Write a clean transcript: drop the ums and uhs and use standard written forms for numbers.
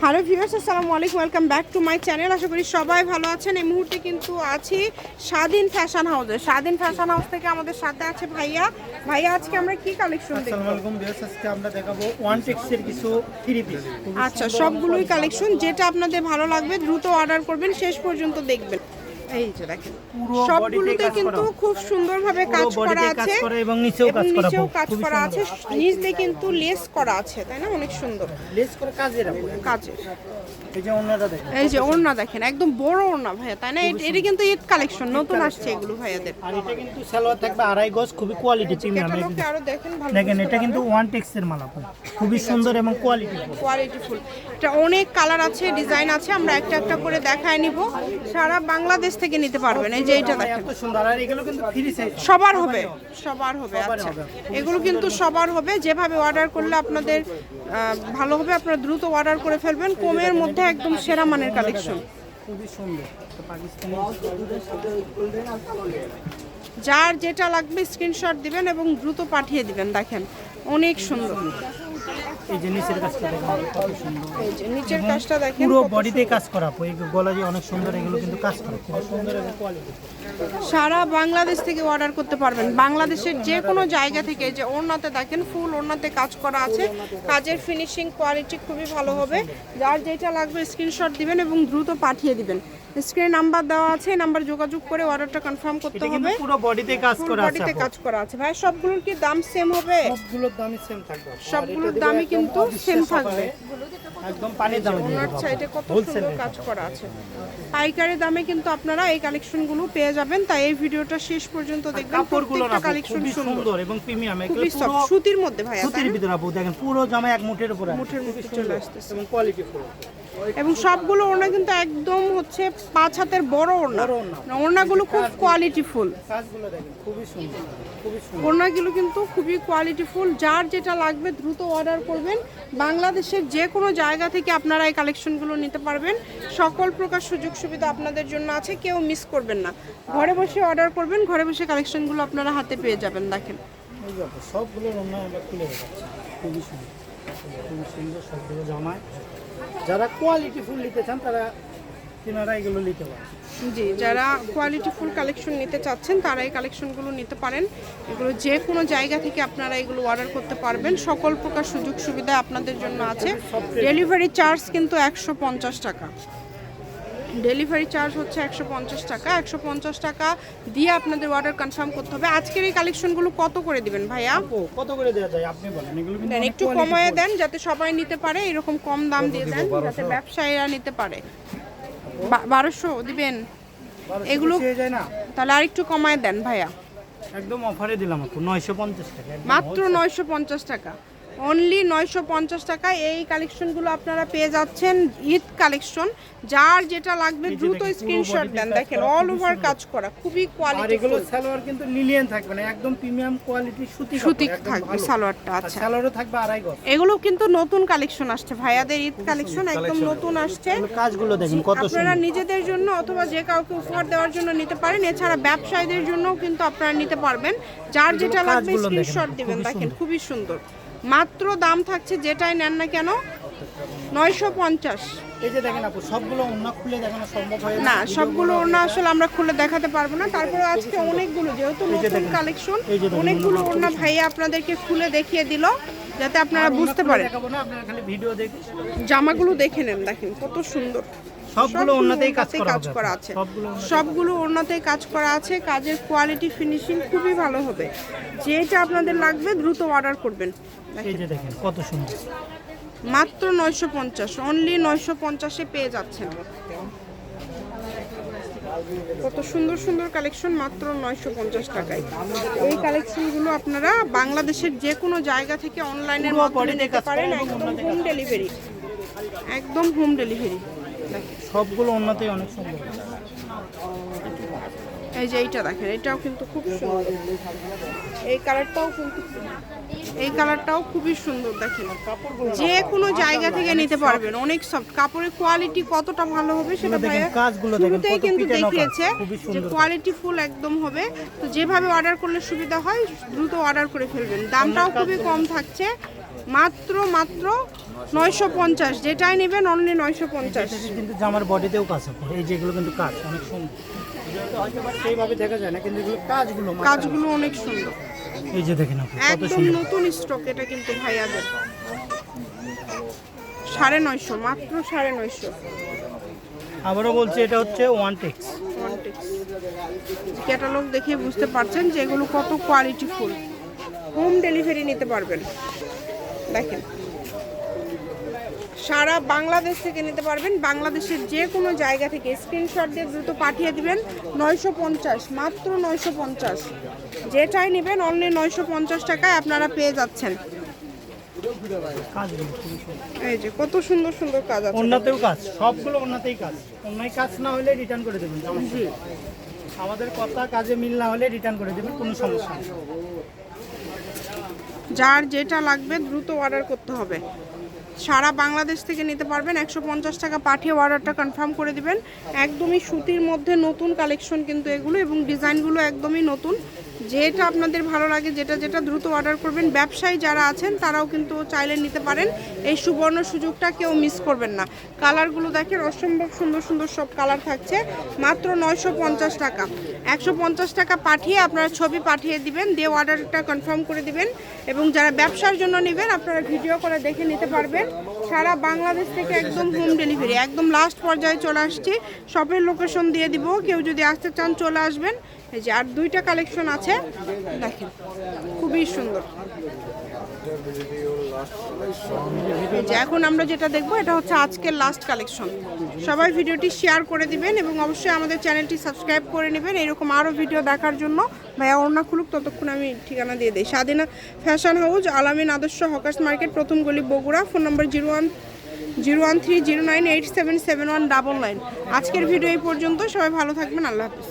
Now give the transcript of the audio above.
Hello viewers, আসসালামু আলাইকুম, welcome back to my channel. আশা করি সবাই ভালো আছেন। এই মুহূর্তে কিন্তু আছি স্বাধীন ফ্যাশন হাউসে। স্বাধীন ফ্যাশন হাউস থেকে আমাদের সাথে আছে ভাইয়া। ভাইয়া, আজকে আমরা কি কালেকশন দেখব? আসসালামু আলাইকুম ভিউয়ার্স, আজকে আমরা দেখাবো ওয়ান টেক্সের কিছু থ্রি পিস। আচ্ছা, সবগুলোই কালেকশন। যেটা আপনাদের ভালো লাগবে দ্রুত অর্ডার করবেন, শেষ পর্যন্ত দেখবেন। এই যে দেখেন, সবগুলোতে কিন্তু খুব সুন্দরভাবে কাজ করা আছে এবং নিচেও কাজ করা আছে। নিচে কিন্তু লেস করা আছে, তাই না? অনেক সুন্দর লেস করে কাজের। এই যে ওড়নাটা দেখেন, এই যে ওড়না দেখেন, একদম বড় ওড়না ভাইয়া, তাই না? এটা কিন্তু ঈদ কালেকশন, নতুন আসছে এগুলো ভাইয়াদের। আর এটা কিন্তু সালোয়ার থাকবে আড়াই গজ, খুবই কোয়ালিটি প্রিমিয়াম। আরো দেখেন, ভালো দেখেন, এটা কিন্তু ওয়ান টেক্সের মাল আপু, খুবই সুন্দর এবং কোয়ালিটিফুল। এটা অনেক কালার আছে, ডিজাইন আছে, আমরা একটা একটা করে দেখায় নিব। সারা বাংলাদেশ থেকে নিতে পারবেন। এই যে এটা দেখেন, এত সুন্দর। আর এগুলো কিন্তু ফ্রি সাইজ, সবার হবে। আচ্ছা, এগুলো কিন্তু সবার হবে। যেভাবে অর্ডার করলে আপনাদের ভালো হবে, আপনারা দ্রুত অর্ডার করে ফেলবেন। কমের মধ্যে একদম সেরা মানের কালেকশন, খুবই সুন্দর। পাকিস্তানি যার যেটা লাগবে স্ক্রিনশট দিবেন এবং দ্রুত পাঠিয়ে দিবেন। দেখেন, অনেক সুন্দর। এই যে নিচের কাজটা দেখেন, কত সুন্দর। এই যে নিচের কাজটা দেখেন, পুরো বডিতে কাজ করা আপু। এই গলা যে অনেক সুন্দর, এগুলো কিন্তু কাজ করা খুব সুন্দর এবং কোয়ালিটি। সারা বাংলাদেশ থেকে অর্ডার করতে পারবেন, বাংলাদেশের যে কোনো জায়গা থেকে। যে ওড়নাতে দেখেন, ফুল ওড়নাতে কাজ করা আছে। কাজের ফিনিশিং কোয়ালিটি খুবই ভালো হবে। যার যেটা লাগবে স্ক্রিনশট দিবেন এবং দ্রুত পাঠিয়ে দিবেন। স্ক্রিনে নাম্বার দেওয়া আছে, এই নাম্বার যোগাযোগ করে অর্ডারটা কনফার্ম করতে হবে। পুরো বডিতে কাজ করা আছে, বডিতে কাজ করা আছে ভাই। সবগুলোর কি দাম সেম হবে? সবগুলোর দামই সেম থাকবে, সবগুলোর দামই কিন্তু সেম থাকবে। একদম পানির দামে দিয়ে ওনার দেব। সাইডে কত সুন্দর কাজ করা আছে। পাইকারি দামে কিন্তু আপনারা এই কালেকশনগুলো পেয়ে যাবেন। তাই এই ভিডিওটা শেষ পর্যন্ত দেখবেন। কাপড়গুলো প্রত্যেকটা কালেকশন খুবই সুন্দর এবং প্রিমিয়াম। খুবই সফট, সুতির মধ্যে ভাইয়া, সুতির ভিতরে আপু দেখেন, পুরো জামা এক মুঠের উপরে, মুঠের মধ্যে চলে আসতেছে এবং কোয়ালিটি ফুল। এবং সবগুলো ওড়না কিন্তু একদম হচ্ছে 5 হাতের বড় ওড়না। ওড়নাগুলো খুব কোয়ালিটিফুল। কাজগুলো দেখেন, খুবই সুন্দর, খুবই সুন্দর। ওড়নাগুলো কিন্তু খুবই কোয়ালিটিফুল। যার যেটা লাগবে দ্রুত অর্ডার করবেন। বাংলাদেশের যে কোনো জায়গা থেকে আপনারা এই কালেকশনগুলো নিতে পারবেন। সকল প্রকার সুযোগ সুবিধা আপনাদের জন্য আছে, কেউ মিস করবেন না। ঘরে বসে অর্ডার করবেন, ঘরে বসে কালেকশনগুলো আপনারা হাতে পেয়ে যাবেন। দেখেন, এই যে সবগুলো ওড়না আমরা খুলে দেখাচ্ছি, খুবই সুন্দর, খুবই সুন্দর সবগুলো জামায়। যারা কোয়ালিটি ফুল নিতে চান তারা তিনারা এগুলো নিতে পারেন। জি, যারা কোয়ালিটিফুল কালেকশন নিতে চাচ্ছেন তারা এই কালেকশনগুলো নিতে পারেন। এগুলো যে কোনো জায়গা থেকে আপনারা এগুলো অর্ডার করতে পারবেন। সকল প্রকার সুযোগ সুবিধা আপনাদের জন্য আছে। ডেলিভারি চার্জ কিন্তু 150 টাকা। ডেলিভারি চার্জ হচ্ছে 150 টাকা। 150 টাকা দিয়ে আপনাদের অর্ডার কনফার্ম করতে হবে। আজকের এই কালেকশনগুলো কত করে দিবেন ভাইয়া? কত করে দেওয়া যায় আপনি বলেন। এগুলো কিন্তু দেন একটু কমায় দেন, যাতে সবাই নিতে পারে। এরকম কম দাম দিয়ে দেন, যাতে ব্যবসায়ীরা নিতে পারে। 1200 দিবেন এগুলো? যায় না, তাহলে আরেকটু কমায় দেন ভাইয়া। একদম অফারে দিলাম আপু, 950 টাকা, মাত্র 950 টাকা, অনলি 950 টাকায় এই কালেকশনগুলো আপনারা পেয়ে যাচ্ছেন। ঈদ কালেকশন। যার যেটা লাগবে দ্রুত স্ক্রিনশট দেন। দেখেন, অল ওভার কাজ করা, খুবই কোয়ালিটি। আর এগুলো সালোয়ার কিন্তু লিলিয়ান থাকবে না, একদম প্রিমিয়াম কোয়ালিটি সুতি থাকবে সালোয়ারটা। আচ্ছা, সালোয়ারও থাকবে আড়াই গজ। এগুলো কিন্তু নতুন কালেকশন আসছে ভাইয়াদের, ঈদ কালেকশন একদম নতুন আসছে। কাজগুলো দেখেন কত সুন্দর। আপনারা নিজেদের জন্য অথবা যে কাউকে উপহার দেওয়ার জন্য নিতে পারেন। এছাড়া ব্যবসায়ীদের জন্যও কিন্তু আপনারা নিতে পারবেন। যার যেটা লাগবে স্ক্রিনশট দিবেন। দেখেন, খুবই সুন্দর। মাত্র দাম থাকছে, যেটাই নেন না কেন, 950। এই যে দেখেন আপু, সবগুলো ওড়না খুলে দেখানো সম্ভব হয় না, সবগুলো ওড়না আসলে আমরা খুলে দেখাতে পারবো না। তারপরে আজকে অনেকগুলো, যেহেতু নতুন কালেকশন, অনেকগুলো ওড়না ভাইয়া আপনাদেরকে খুলে দেখিয়ে দিল, যাতে আপনারা বুঝতে পারেন। দেখাবো না, আপনারা খালি ভিডিও দেখে জামাগুলো দেখে নেন। দেখেন কত সুন্দর। সবগুলো ওড়নাতেই কাজ করা আছে। সবগুলো ওড়নাতেই কাজ করা আছে। কাজের কোয়ালিটি ফিনিশিং খুবই ভালো হবে। যেটা আপনাদের লাগবে দ্রুত অর্ডার করবেন। এই যে দেখেন কত সুন্দর। মাত্র 950, অনলি 950-এ পেয়ে যাচ্ছেন। কত সুন্দর সুন্দর কালেকশন, মাত্র 950 টাকায়। এই কালেকশনগুলো আপনারা বাংলাদেশের যে কোনো জায়গা থেকে অনলাইনের মাধ্যমে নিতে পারেন। একদম হোম ডেলিভারি, একদম হোম ডেলিভারি। সবগুলো ওড়নাতেই অনেক সুন্দর। এই যে এইটা দেখেন, এটাও কিন্তু খুব সুন্দর। এই কালারটাও খুবই সুন্দর। দেখেন, যে কোনো জায়গা থেকে নিতে পারবেন। অনেক সফট কাপড়ের কোয়ালিটি কতটা ভালো হবে সেটা ভাইয়া শুরুতেই কিন্তু দেখিয়েছে যে কোয়ালিটি ফুল একদম হবে। তো যেভাবে অর্ডার করলে সুবিধা হয় দ্রুত অর্ডার করে ফেলবেন। দামটাও খুবই কম থাকছে, মাত্র 950, যেটাই নেবেন অনলি 950। কিন্তু জামার বডিতেও কাজ হবে, এই যেগুলো কিন্তু কাজ অনেক সুন্দর, হয়তো বা সেইভাবে দেখা যায় না, কিন্তু এগুলো কাজগুলো অনেক সুন্দর। এই যে দেখেন আপনি কত একদম সুন্দর। নতুন স্টক এটা কিন্তু ভাইয়াদের, 950, মাত্র 950। আবারও বলছি এটা হচ্ছে ওয়ান টেক্স। ক্যাটালগ দেখে বুঝতে পারছেন যে এগুলো কত কোয়ালিটিফুল। হোম ডেলিভারি নিতে পারবেন। দেখেন সারা বাংলাদেশ থেকে নিতে পারবেন, বাংলাদেশের যে কোনো জায়গা থেকে স্ক্রিনশট দিয়ে দ্রুত পাঠিয়ে দিবেন। 950, মাত্র 950, যেটাই নেবেন অনলি 950 টাকায় আপনারা পেয়ে যাচ্ছেন। এই যে কত সুন্দর সুন্দর কাজ আছে, ওন্নাতেও কাজ, সবগুলো ওন্নাতেই কাজ। ওন্নায় কাজ না হলে রিটার্ন করে দেবেন। জি আমাদের কথা কাজে মিল না হলে রিটার্ন করে দেবেন, কোনো সমস্যা নেই। যার যেটা লাগবে দ্রুত অর্ডার করতে হবে। সারা বাংলাদেশ থেকে নিতে পারবেন, 150 টাকা পাঠিয়ে অর্ডারটা কনফার্ম করে দিবেন। একদমই সুতির মধ্যে নতুন কালেকশন কিন্তু এগুলো, এবং ডিজাইনগুলো একদমই নতুন। যেটা আপনাদের ভালো লাগে, যেটা দ্রুত অর্ডার করবেন। ব্যবসায়ী যারা আছেন তারাও কিন্তু চাইলে নিতে পারেন, এই সুবর্ণ সুযোগটা কেউ মিস করবেন না। কালারগুলো দেখেন অসম্ভব সুন্দর সুন্দর সব কালার থাকছে, মাত্র 950 টাকা। 150 টাকা পাঠিয়ে আপনারা ছবি পাঠিয়ে দিবেন, দিয়ে অর্ডারটা কনফার্ম করে দিবেন। এবং যারা ব্যবসার জন্য নেবেন আপনারা ভিডিও করে দেখে নিতে পারবেন। সারা বাংলাদেশ থেকে একদম হোম ডেলিভারি। একদম লাস্ট পর্যায়ে চলে আসছি, শপের লোকেশন দিয়ে দিব, কেউ যদি আসতে চান চলে আসবেন। এই যে আর দুইটা কালেকশন আছে দেখেন, খুবই সুন্দর। এই যে এখন আমরা যেটা দেখবো এটা হচ্ছে আজকের লাস্ট কালেকশন। সবাই ভিডিওটি শেয়ার করে দিবেন এবং অবশ্যই আমাদের চ্যানেলটি সাবস্ক্রাইব করে নেবেন এরকম আরও ভিডিও দেখার জন্য। ভাইয়া ওড়না খুলুক, ততক্ষণ আমি ঠিকানা দিয়ে দিই। স্বাধীনা ফ্যাশন হাউস, আলামিন আদর্শ হকার্স মার্কেট, প্রথম গলি, বগুড়া। ফোন নম্বর 013098777199। আজকের ভিডিও এই পর্যন্ত, সবাই ভালো থাকবেন, আল্লাহ হাফিজ।